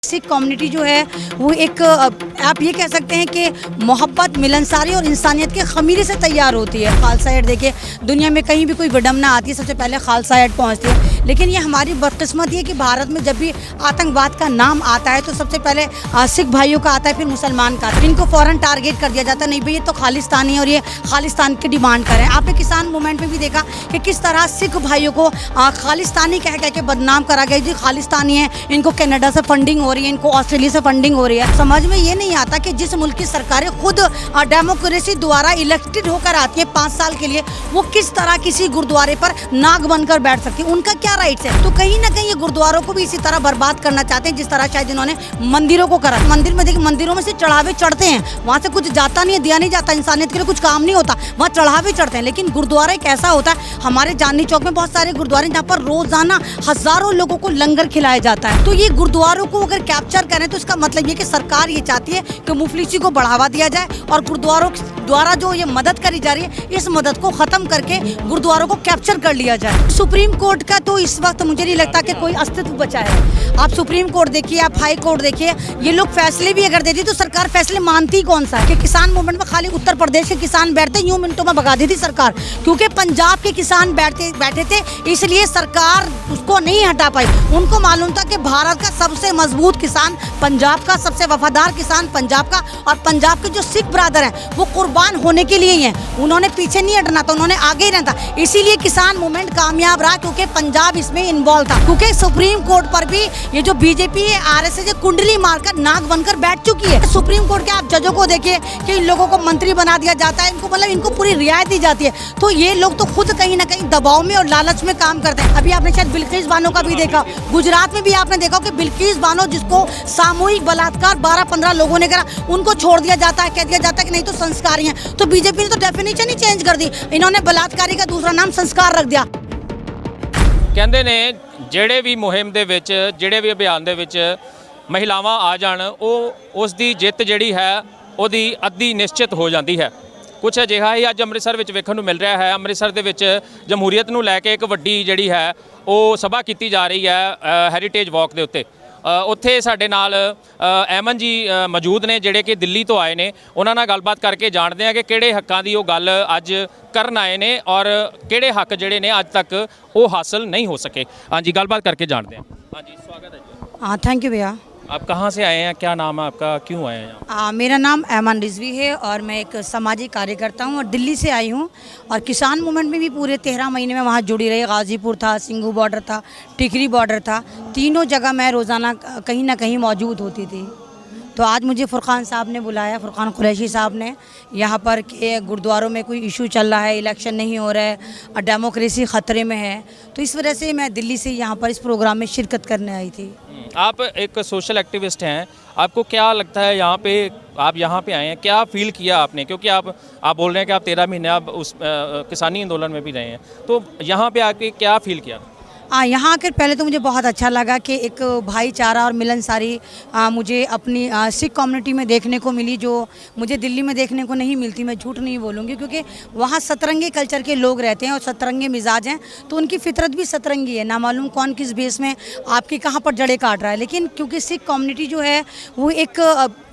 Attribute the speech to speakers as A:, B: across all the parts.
A: Sikh community जो है वो एक आप ये कह सकते हैं कि मोहब्बत, मिलनसारी और इंसानियत के खमीरे से तैयार होती है। खालसा एड देखिए, दुनिया में कहीं भी कोई विडम्बना आती है सबसे पहले खालसा एड पहुंचती है। लेकिन ये हमारी बदकिस्मती है कि भारत में जब भी आतंकवाद का नाम आता है तो सबसे पहले सिख भाइयों का आता है, फिर मुसलमान का आता है। इनको फ़ौरन टारगेट कर दिया जाता है, नहीं भाई ये तो खालिस्तानी है और ये खालिस्तान की डिमांड करें। आपने किसान मूवमेंट में भी देखा कि किस तरह सिख भाइयों को खालिस्तानी कह के बदनाम करा गया, जी खालिस्तानी है, इनको कनाडा से फंडिंग हो रही है, इनको ऑस्ट्रेलिया से फंडिंग हो रही है। समझ में ये नहीं आता कि जिस मुल्क की सरकारें खुद डेमोक्रेसी द्वारा इलेक्टेड होकर आती है 5 साल के लिए, वो किस तरह किसी गुरुद्वारे पर नाग बनकर बैठ सकती है। उनका क्या राइट्स है? तो कहीं ना कहीं ये गुरुद्वारों को भी इसी तरह बर्बाद करना चाहते हैं जिस तरह शायद इन्होंने मंदिरों को करा। मंदिर में देखिए, मंदिरों में से चढ़ावे चढ़ते हैं, वहाँ से कुछ जाता नहीं है, दिया नहीं जाता, इंसानियत के लिए कुछ काम नहीं होता, वहाँ चढ़ावे चढ़ते हैं। लेकिन गुरुद्वारा एक ऐसा होता है, हमारे चांदनी चौक में बहुत सारे गुरुद्वारे जहाँ पर रोजाना हजारों लोगों को लंगर खिलाया जाता है। तो ये गुरुद्वारों को अगर कैप्चर करें तो इसका मतलब ये कि सरकार ये चाहती है कि मुफलिसी को बढ़ावा दिया जाए और गुरुद्वारों द्वारा जो ये मदद करी जा रही है, इस मदद को खत्म करके गुरुद्वारों को कैप्चर कर लिया जाए। सुप्रीम कोर्ट का तो इस वक्त मुझे नहीं लगता कि कोई अस्तित्व बचा है। आप सुप्रीम कोर्ट देखिए, आप हाई कोर्ट देखिए, ये लोग फैसले भी अगर देती तो सरकार फैसले मानती कौन सा है? कि किसान मूवमेंट में खाली उत्तर प्रदेश के किसान बैठते, यूं मिनटों में भगा देती सरकार, क्योंकि पंजाब के किसान बैठे थे, इसलिए सरकार उसको नहीं हटा पाई। उनको मालूम था कि भारत का सबसे मजबूत किसान पंजाब का, सबसे वफादार किसान पंजाब का, और पंजाब के जो सिख ब्रादर हैं वो कुर्बान होने के लिए ही हैं। उन्होंने पीछे नहीं हटना था, उन्होंने आगे ही रहना था। इसीलिए किसान मूवमेंट कामयाब रहा, क्योंकि पंजाब इसमें इन्वॉल्व था। क्योंकि सुप्रीम कोर्ट पर भी ये जो बीजेपी है, आरएसएस कुंडली मारकर नाग बनकर बैठ चुकी है। सुप्रीम कोर्ट के आप जजों को देखिए कि इन लोगों को मंत्री बना दिया जाता है, इनको मतलब इनको पूरी रियायत दी जाती है। तो ये लोग तो खुद कहीं ना कहीं दबाव में और लालच में काम करते हैं। अभी आपने शायद बिल्किस बानो का भी देखा, गुजरात में भी आपने देखा कि बिल्किस बानो जिसको सामूहिक बलात्कार 12-15 लोगों ने करा, उनको छोड़ दिया जाता है, कह दिया जाता है कि नहीं तो संस्कारी हैं। तो बीजेपी ने तो डेफिनेशन ही चेंज कर दी, इन्होंने बलात्कारी का दूसरा नाम संस्कार रख दिया।
B: ਕਹਿੰਦੇ ਨੇ ਜਿਹੜੇ ਵੀ ਮੁਹਿੰਮ ਦੇ ਵਿੱਚ, ਜਿਹੜੇ ਵੀ ਅਭਿਆਨ ਦੇ ਵਿੱਚ ਮਹਿਲਾਵਾਂ ਆ ਜਾਣ, ਉਹ ਉਸ ਦੀ ਜਿੱਤ ਜਿਹੜੀ ਹੈ ਉਹਦੀ ਅੱਧੀ ਨਿਸ਼ਚਿਤ ਹੋ ਜਾਂਦੀ ਹੈ। ਕੁਛ ਅਜਿਹਾ ਹੀ ਅੱਜ ਅੰਮ੍ਰਿਤਸਰ ਵਿੱਚ ਵੇਖਣ ਨੂੰ ਮਿਲ ਰਿਹਾ ਹੈ। ਅੰਮ੍ਰਿਤਸਰ ਦੇ ਵਿੱਚ ਜਮਹੂਰੀਅਤ ਨੂੰ ਲੈ ਕੇ ਇੱਕ ਵੱਡੀ ਜਿਹੜੀ ਹੈ ਉਹ ਸਭਾ ਕੀਤੀ ਜਾ ਰਹੀ ਹੈ ਹੈਰੀਟੇਜ ਵਾਕ ਦੇ ਉੱਤੇ। ਉੱਥੇ ਸਾਡੇ ਨਾਲ ਐਮਨ ਜੀ ਮੌਜੂਦ ਨੇ, ਜਿਹੜੇ ਕਿ ਦਿੱਲੀ ਤੋਂ ਆਏ ਨੇ। ਉਹਨਾਂ ਨਾਲ ਗੱਲਬਾਤ ਕਰਕੇ ਜਾਣਦੇ ਆ ਕਿ ਕਿਹੜੇ ਹੱਕਾਂ ਦੀ ਉਹ ਗੱਲ ਅੱਜ ਕਰਨ ਆਏ ਨੇ ਔਰ ਕਿਹੜੇ ਹੱਕ ਜਿਹੜੇ ਨੇ ਅੱਜ तक ਉਹ ਹਾਸਲ नहीं हो सके। हाँ जी, गलबात करके जानते हैं। हाँ जी, स्वागत है जी।
A: हाँ, थैंक यू भैया।
B: आप कहाँ से आए हैं, क्या नाम है आपका, क्यों आए हैं यहाँ?
A: मेरा नाम ऐमन रिजवी है और मैं एक सामाजिक कार्यकर्ता हूँ और दिल्ली से आई हूँ। और किसान मूवमेंट में भी पूरे 13 महीने में वहाँ जुड़ी रही। गाज़ीपुर था, सिंघू बॉर्डर था, टिकरी बॉर्डर था, तीनों जगह मैं रोज़ाना कहीं ना कहीं मौजूद होती थी। तो आज मुझे फुरकान साहब ने बुलाया, फुरकान कुरैशी साहब ने, यहाँ पर कि गुरुद्वारों में कोई इशू चल रहा है, इलेक्शन नहीं हो रहा है और डेमोक्रेसी ख़तरे में है। तो इस वजह से मैं दिल्ली से यहाँ पर इस प्रोग्राम में शिरकत करने आई थी।
B: आप एक सोशल एक्टिविस्ट हैं, आपको क्या लगता है यहाँ पे, आप यहाँ पे आए हैं, क्या फील किया आपने? क्योंकि आप बोल रहे हैं कि आप 13 महीने आप उस किसानी आंदोलन में भी रहे हैं, तो यहाँ पे आके क्या फील किया?
A: यहाँ आकर पहले तो मुझे बहुत अच्छा लगा कि एक भाईचारा और मिलनसारी मुझे अपनी सिख कम्युनिटी में देखने को मिली, जो मुझे दिल्ली में देखने को नहीं मिलती। मैं झूठ नहीं बोलूँगी, क्योंकि वहाँ सतरंगी कल्चर के लोग रहते हैं और सतरंगी मिजाज हैं, तो उनकी फितरत भी सतरंगी है। ना मालूम कौन किस बेस में आपकी कहाँ पर जड़ें काट रहा है। लेकिन क्योंकि सिख कम्युनिटी जो है वो एक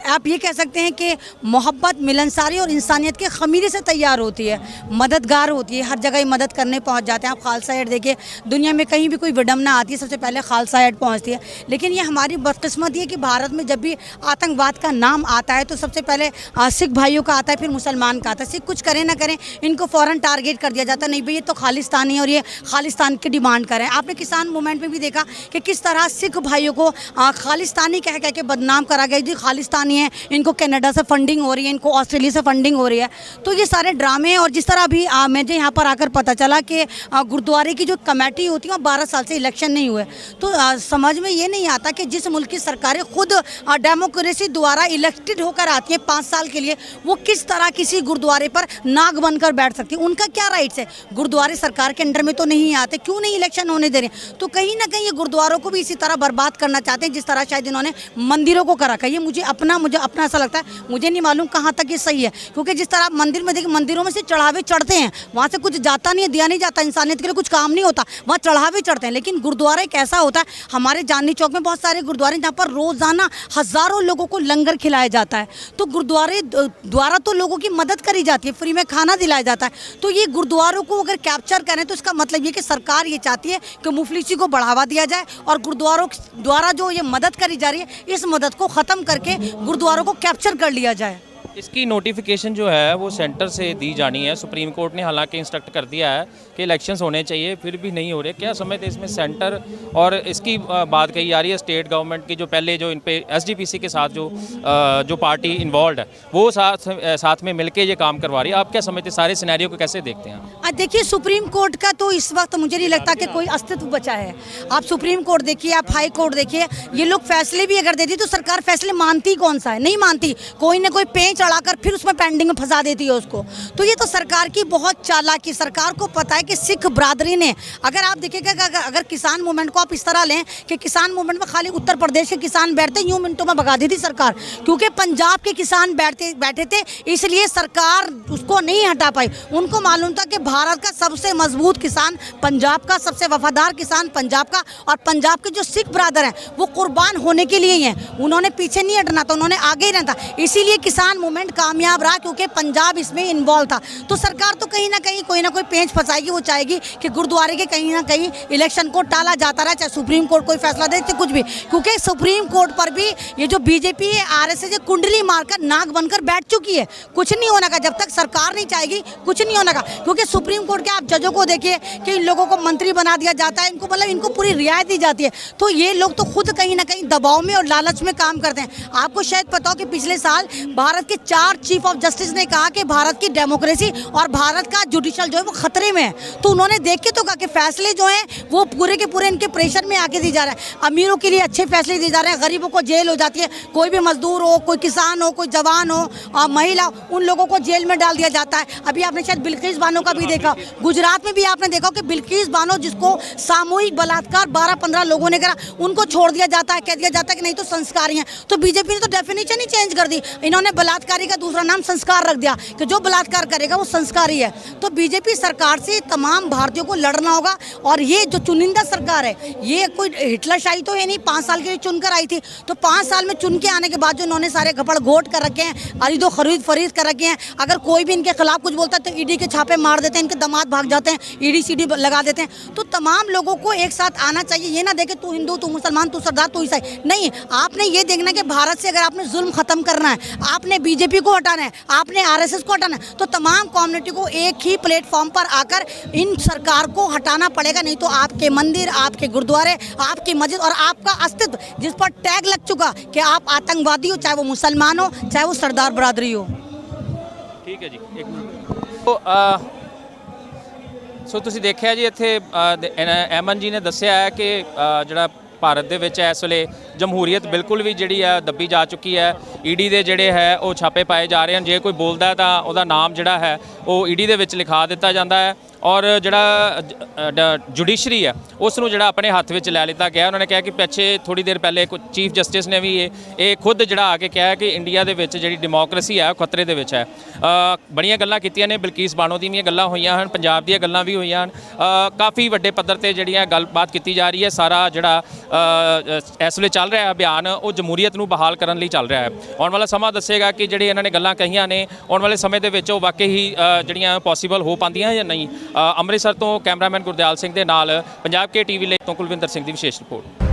A: आप ये कह सकते हैं कि मोहब्बत, मिलनसारी और इंसानियत के खमीरे से तैयार होती है, मददगार होती है, हर जगह मदद करने पहुंच जाते हैं। आप खालसा एड देखिए, दुनिया में कहीं भी कोई विडम्बना आती है सबसे पहले खालसा एड पहुंचती है। लेकिन ये हमारी बदकिस्मती है कि भारत में जब भी आतंकवाद का नाम आता है तो सबसे पहले सिख भाइयों का आता है, फिर मुसलमान का आता है। सिख कुछ करें ना करें, इनको फ़ौरन टारगेट कर दिया जाता है, नहीं भाई ये तो खालिस्तानी है और ये खालिस्तान की डिमांड करें। आपने किसान मूवमेंट में भी देखा कि किस तरह सिख भाइयों को खालिस्तानी कह के बदनाम करा गया, जी खालिस्तानी है, इनको कनाडा से फंडिंग हो रही है, इनको ऑस्ट्रेलिया से फंडिंग हो रही है। तो ये सारे ड्रामे हैं। और जिस तरह अभी मुझे यहाँ पर आकर पता चला कि गुरुद्वारे की जो कमेटी होती है वो 12 साल से इलेक्शन नहीं हुए, तो समझ में ये नहीं आता कि जिस मुल्क की सरकारें खुद डेमोक्रेसी द्वारा इलेक्टेड होकर आती हैं 5 साल के लिए, वो किस तरह किसी गुरुद्वारे पर नाग बनकर बैठ सकती है। उनका क्या राइट्स है? गुरुद्वारे सरकार के अंडर में तो नहीं आते, क्यों नहीं इलेक्शन होने दे रहे? तो कहीं ना कहीं ये गुरुद्वारों को भी इसी तरह बर्बाद करना चाहते हैं जिस तरह शायद इन्होंने मंदिरों को करा। ये मुझे अपना करना मुझे अपना ऐसा लगता है, मुझे नहीं मालूम कहाँ तक ये सही है, क्योंकि जिस तरह आप मंदिर में देखिए, मंदिरों में से चढ़ावे चढ़ते हैं, वहाँ से कुछ जाता नहीं है, दिया नहीं जाता, इंसानियत के लिए कुछ काम नहीं होता, वहाँ चढ़ावे चढ़ते हैं। लेकिन गुरुद्वारा एक ऐसा होता है, हमारे चांदनी चौक में बहुत सारे गुरुद्वारे जहाँ पर रोज़ाना हज़ारों लोगों को लंगर खिलाया जाता है, तो गुरुद्वारे द्वारा तो लोगों की मदद करी जाती है, फ्री में खाना दिलाया जाता है। तो ये गुरुद्वारों को अगर कैप्चर करें तो इसका मतलब ये कि सरकार ये चाहती है कि मुफलिसी को बढ़ावा दिया जाए और गुरुद्वारों द्वारा जो ये मदद करी जा रही है, इस मदद को ख़त्म करके गुरुद्वारों को कैप्चर कर लिया जाए।
B: इसकी नोटिफिकेशन जो है वो सेंटर से दी जानी है। सुप्रीम कोर्ट ने हालांकि इंस्ट्रक्ट कर दिया है कि इलेक्शंस होने चाहिए, फिर भी नहीं हो रहे। क्या समझते इसमें सेंटर, और इसकी बात कही जा रही है स्टेट गवर्नमेंट की, जो पहले जो इन पे एसजीपीसी के साथ जो पार्टी इन्वॉल्व है वो साथ में मिलके ये काम करवा रही है। आप क्या समझते, सारे सिनेरियो को कैसे देखते हैं?
A: देखिए, सुप्रीम कोर्ट का तो इस वक्त मुझे नहीं लगता कि कोई अस्तित्व बचा है। आप सुप्रीम कोर्ट देखिए, आप हाई कोर्ट देखिए, ये लोग फैसले भी अगर देती तो सरकार फैसले मानती कौन सा है? नहीं मानती, कोई ना कोई पेंच अड़ाकर फिर उसमें पेंडिंग में फंसा देती है उसको। तो ये तो सरकार की बहुत चालाकी, सरकार को पता है कि सिख बरादरी ने, अगर आप देखिएगा अगर किसान मूवमेंट को आप इस तरह लें कि किसान मूवमेंट में खाली उत्तर प्रदेश के किसान बैठते, यूं मिनटों में भगा दी थी सरकार, क्योंकि पंजाब के किसान बैठे थे, इसलिए सरकार उसको नहीं हटा पाई। उनको मालूम था कि भारत का सबसे मजबूत किसान पंजाब का, सबसे वफादार किसान पंजाब का, और पंजाब के जो सिख ब्रादर हैं वो कुर्बान होने के लिए ही हैं। उन्होंने पीछे नहीं हटना था, उन्होंने आगे ही रहना था, इसीलिए किसान मूवमेंट कामयाब रहा, क्योंकि पंजाब इसमें इन्वॉल्व था। तो सरकार तो कहीं ना कहीं कोई ना कोई पेंच फंसाएगी, वो चाहेगी कि गुरुद्वारे के कहीं ना कहीं इलेक्शन को टाला जाता रहा, चाहे सुप्रीम कोर्ट कोई फैसला दे, चाहे कुछ भी, क्योंकि सुप्रीम कोर्ट पर भी ये जो बीजेपी है, आरएसएस ये कुंडली मारकर नाक बनकर बैठ चुकी है। कुछ नहीं होने का, जब तक सरकार नहीं चाहेगी कुछ नहीं होने का, क्योंकि सुप्रीम कोर्ट के आप जजों को देखिए कि इन लोगों को मंत्री बना दिया जाता है, इनको मतलब इनको पूरी रियायत दी जाती है। तो ये लोग तो खुद कहीं ना कहीं दबाव में और लालच में काम करते हैं। आपको शायद पता हो कि पिछले साल भारत के 4 चीफ ऑफ जस्टिस ने कहा कि भारत की डेमोक्रेसी और भारत का जुडिशल जो है वो खतरे में है। तो उन्होंने देख के तो कहा कि फैसले जो हैं वो पूरे के पूरे इनके प्रेशर में आके दी जा रहा है। अमीरों के लिए अच्छे फैसले दिए जा रहे हैं, गरीबों को जेल हो जाती है, कोई भी मजदूर हो, कोई किसान हो, कोई जवान हो और महिला, उन लोगों को जेल में डाल दिया जाता है। अभी आपने शायद बिल्किस बानो का भी देखा, गुजरात में भी आपने देखा कि बिल्किस बानो जिसको सामूहिक बलात्कार 12-15 लोगों ने करा, उनको छोड़ दिया जाता है, कह दिया जाता है कि नहीं तो संस्कारी हैं। तो बीजेपी ने तो डेफिनेशन ही चेंज कर दी, इन्होंने बलात्कारी का दूसरा नाम संस्कार रख दिया कि जो बलात्कार करेगा वो संस्कारी है। तो बीजेपी सरकार से तमाम भारतीयों को लड़ना होगा। और ये जो चुनिंदा सरकार है, ये कोई हिटलरशाही तो है नहीं, 5 साल के लिए चुनकर आई थी, तो 5 साल में चुन के आने के बाद जो इन्होंने सारे गपड़ घोट कर रखे हैं, खरीदो खरीद फरीद कर रखे हैं, अगर कोई भी इनके खिलाफ कुछ बोलता है तो ईडी के छापे मार देते हैं, इनके दामाद भाग जाते हैं, ईडी सीडी लगा देते हैं। तो तमाम लोगों को एक साथ आना चाहिए, ये ना देखे तू हिंदू, तू मुसलमान, तू सरदार, तू ईसाई, नहीं। आपने ये देखना कि भारत से अगर आपने जुल्म खत्म करना है, आपने बीजेपी को हटाना है, आपने आरएसएस को हटाना है, तो तमाम कम्युनिटी को एक ही प्लेटफॉर्म पर आकर इन सरकार को हटाना पड़ेगा। नहीं तो आपके मंदिर, आपके गुरुद्वारे, आपकी मस्जिद और आपका अस्तित्व जिस पर टैग लग चुका कि आप आतंकवादी हो, चाहे वो मुसलमान हो, चाहे वो सरदार बरादरी हो।
B: ठीक है जी, एक मिनट। तो ਸੋ ਤੁਸੀਂ ਦੇਖਿਆ ਜੀ ਇੱਥੇ ਐਮਨ ਜੀ ਨੇ ਦੱਸਿਆ ਹੈ ਕਿ ਜਿਹੜਾ ਭਾਰਤ ਦੇ ਵਿੱਚ ਇਸ ਵੇਲੇ ਜਮਹੂਰੀਅਤ ਬਿਲਕੁਲ ਵੀ ਜਿਹੜੀ ਹੈ ਦੱਬੀ ਜਾ ਚੁੱਕੀ ਹੈ। ਈਡੀ ਦੇ ਜਿਹੜੇ ਹੈ ਉਹ ਛਾਪੇ ਪਾਏ ਜਾ ਰਹੇ ਹਨ, ਜੇ ਕੋਈ ਬੋਲਦਾ ਤਾਂ ਉਹਦਾ ਨਾਮ ਜਿਹੜਾ ਹੈ ਉਹ ਈਡੀ ਦੇ ਵਿੱਚ ਲਿਖਾ ਦਿੱਤਾ ਜਾਂਦਾ ਹੈ ਔਰ ਜਿਹੜਾ ਜੁਡੀਸ਼ਰੀ ਹੈ ਉਸ ਨੂੰ ਜਿਹੜਾ ਆਪਣੇ ਹੱਥ ਵਿੱਚ ਲੈ ਲਿੱਤਾ ਗਿਆ। ਉਹਨਾਂ ਨੇ ਕਿਹਾ ਕਿ ਪਿੱਛੇ ਥੋੜੀ ਦੇਰ ਪਹਿਲੇ ਕੁਝ ਚੀਫ ਜਸਟਿਸ ਨੇ ਵੀ ਇਹ ਖੁਦ ਜਿਹੜਾ ਆ ਕੇ ਕਿਹਾ ਕਿ ਇੰਡੀਆ ਦੇ ਵਿੱਚ ਜਿਹੜੀ ਡੈਮੋਕ੍ਰੇਸੀ ਹੈ ਉਹ ਖਤਰੇ ਦੇ ਵਿੱਚ ਹੈ। ਬੜੀਆਂ ਗੱਲਾਂ ਕੀਤੀਆਂ ਨੇ, ਬਿਲਕਿਸ ਬਾਨੋ ਦੀਆਂ ਗੱਲਾਂ ਹੋਈਆਂ ਹਨ, ਪੰਜਾਬ ਦੀਆਂ ਗੱਲਾਂ ਵੀ ਹੋਈਆਂ ਹਨ, ਕਾਫੀ ਵੱਡੇ ਪੱਧਰ ਤੇ ਜਿਹੜੀਆਂ ਗੱਲਬਾਤ ਕੀਤੀ ਜਾ ਰਹੀ ਹੈ। ਸਾਰਾ ਜਿਹੜਾ ਇਸ ਵੇਲੇ ਚੱਲ ਰਿਹਾ ਅਭਿਆਨ ਉਹ ਜਮਹੂਰੀਅਤ ਨੂੰ ਬਹਾਲ ਕਰਨ ਲਈ ਚੱਲ ਰਿਹਾ ਹੈ। ਆਉਣ ਵਾਲਾ ਸਮਾਂ ਦੱਸੇਗਾ ਕਿ ਜਿਹੜੇ ਇਹਨਾਂ ਨੇ ਗੱਲਾਂ ਕਹੀਆਂ ਨੇ ਆਉਣ ਵਾਲੇ ਸਮੇਂ ਦੇ ਵਿੱਚ ਉਹ ਵਾਕਈ ਹੀ ਜਿਹੜੀਆਂ ਪੋਸੀਬਲ ਹੋ ਪਾਉਂਦੀਆਂ ਜਾਂ ਨਹੀਂ। ਅੰਮ੍ਰਿਤਸਰ ਤੋਂ ਕੈਮਰਾਮੈਨ ਗੁਰਦਿਆਲ ਸਿੰਘ ਦੇ ਨਾਲ ਪੰਜਾਬ ਕੇ ਟੀਵੀ ਲਈ ਤੋਂ ਕੁਲਵਿੰਦਰ ਸਿੰਘ ਦੀ ਵਿਸ਼ੇਸ਼ ਰਿਪੋਰਟ।